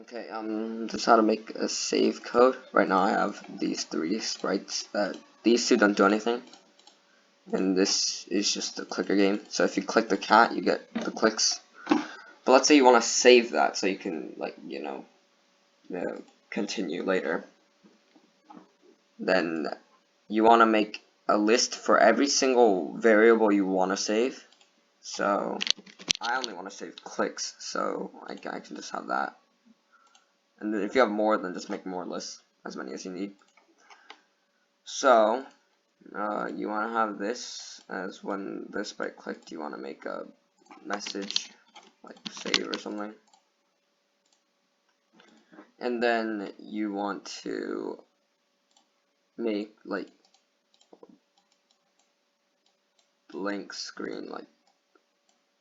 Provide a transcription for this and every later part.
Okay, just how to make a save code. Right now I have these three sprites that these two don't do anything, and this is just a clicker game. So if you click the cat, you get the clicks. But let's say you want to save that so you can, like, continue later. Then you want to make a list for every single variable you want to save. So I only want to save clicks, so I can just have that. And then if you have more, then just make more lists, as many as you need. So you want to have this as when this sprite clicked, you want to make a message like save or something. And then you want to make like blank screen like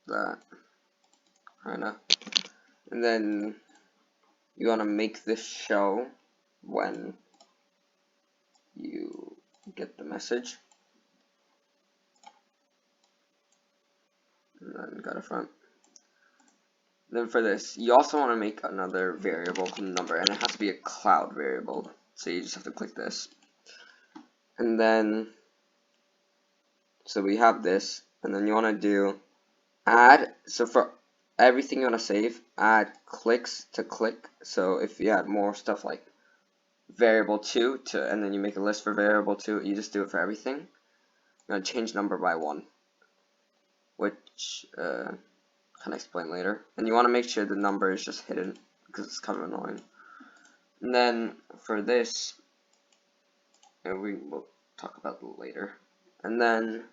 that, kinda. And then you want to make this show when you get the message. And then got a front. Then for this, you also want to make another variable called number, and it has to be a cloud variable. So you just have to click this. And then, so we have this, and then you want to do add. So for everything you want to save, add clicks to click. So if you add more stuff like variable 2 to, and then you make a list for variable 2, you just do it for everything. You're going to change number by 1, which can explain later. And you want to make sure the number is just hidden because it's kind of annoying. And then for this, we will talk about it later. And then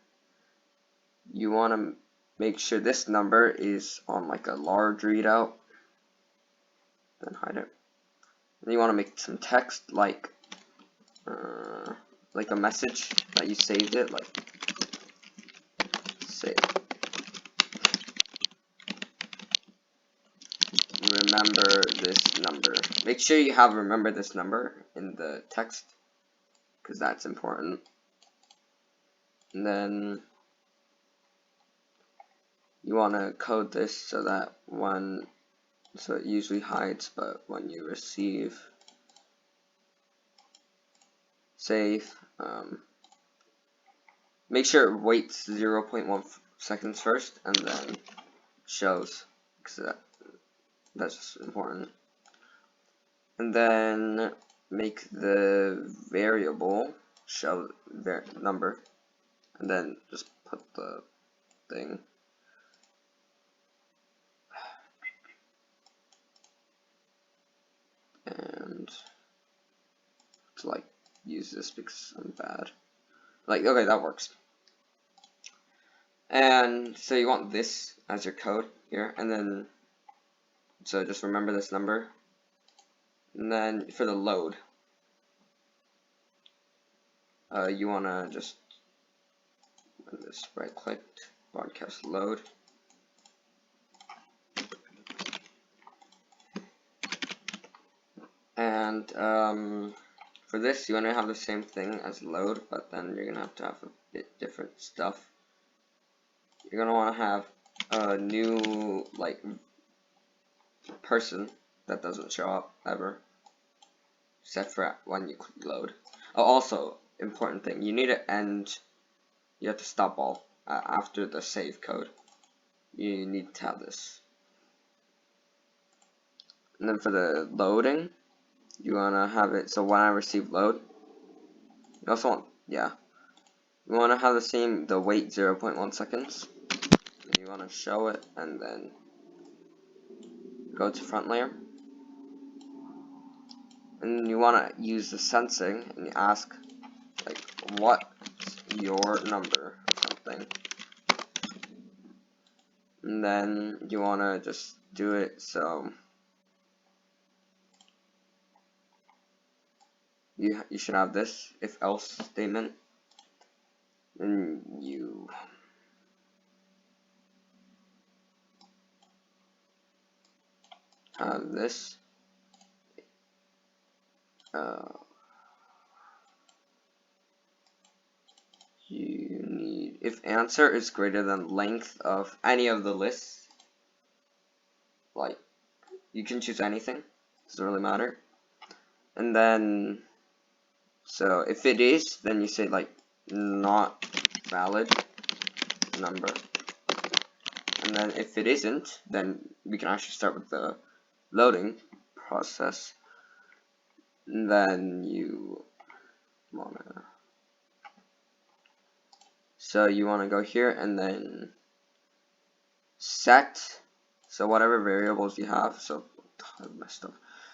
you want to make sure this number is on like a large readout. Then hide it. And you want to make some text like a message that you saved it, like save. Remember this number. Make sure you have remember this number in the text because that's important. And then you want to code this so that so it usually hides, but when you receive save, make sure it waits 0.1 seconds first and then shows, because that's just important. And then make the variable show number, and then just put the thing. And to like use this because I'm bad. Like, okay, that works. And so you want this as your code here, and then so just remember this number. And then for the load, you want to just this right clicked broadcast load. And for this, you want to have the same thing as load, but then you're gonna have to have a bit different stuff. You're gonna want to have a new like person that doesn't show up ever, except for when you click load. Oh, also important thing, you need to end. You have to stop all after the save code. You need to have this. And then for the loading, you want to have it so when I receive load, you also want, you want to have the wait 0.1 seconds. And you want to show it and then go to front layer. And you want to use the sensing and you ask, like, what's your number or something. And then you want to just do it so you should have this if else statement. And you have this. You need, if answer is greater than length of any of the lists, like, you can choose anything. doesn't really matter. And then, so if it is, then you say like not valid number. And then if it isn't, then we can actually start with the loading process. And then you wanna, so you wanna go here and then set, so whatever variables you have, so I messed up.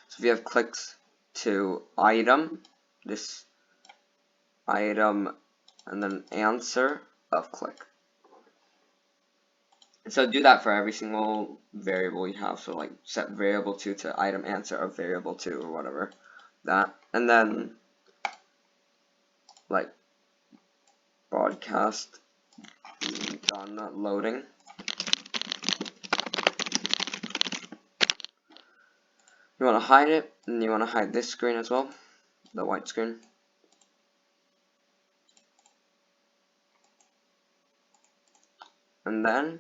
So if you have clicks to item, this item, and then answer of click. So do that for every single variable you have. So like set variable 2 to item answer of variable 2 or whatever. That. And then like broadcast done loading. You want to hide it, and you want to hide this screen as well, the white screen. And then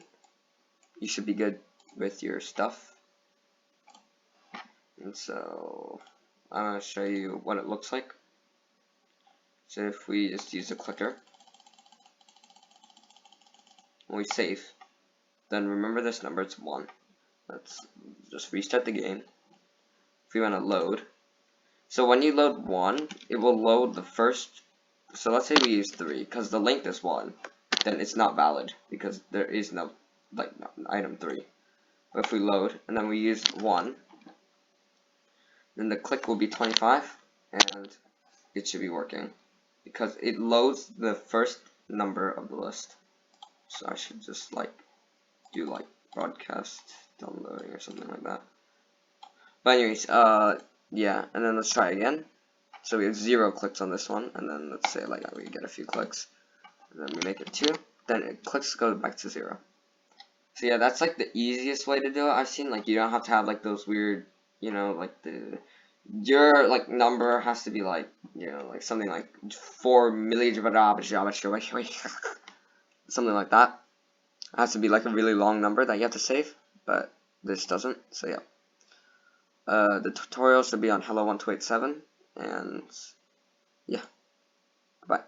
you should be good with your stuff. And so I'm going to show you what it looks like. So if we just use a clicker, when we save, then remember this number, it's 1. Let's just restart the game. If we want to load, so when you load 1, it will load the first, so let's say we use 3, because the length is 1, then it's not valid, because there is no, like, item 3. But if we load, and then we use 1, then the click will be 25, and it should be working, because it loads the first number of the list. So I should just, like, do, like, broadcast downloading or something like that. But anyways, yeah, and then let's try again. So we have 0 clicks on this one, and then let's say like we get a few clicks, and then we make it 2, then it clicks go back to 0. So yeah, that's like the easiest way to do it. I've seen, like, you don't have to have like those weird, you know, like your like number has to be like, you know, like something like 4 million, something like that. It has to be like a really long number that you have to save, but this doesn't. So yeah. The tutorial should be on Hello 1287, and yeah, bye.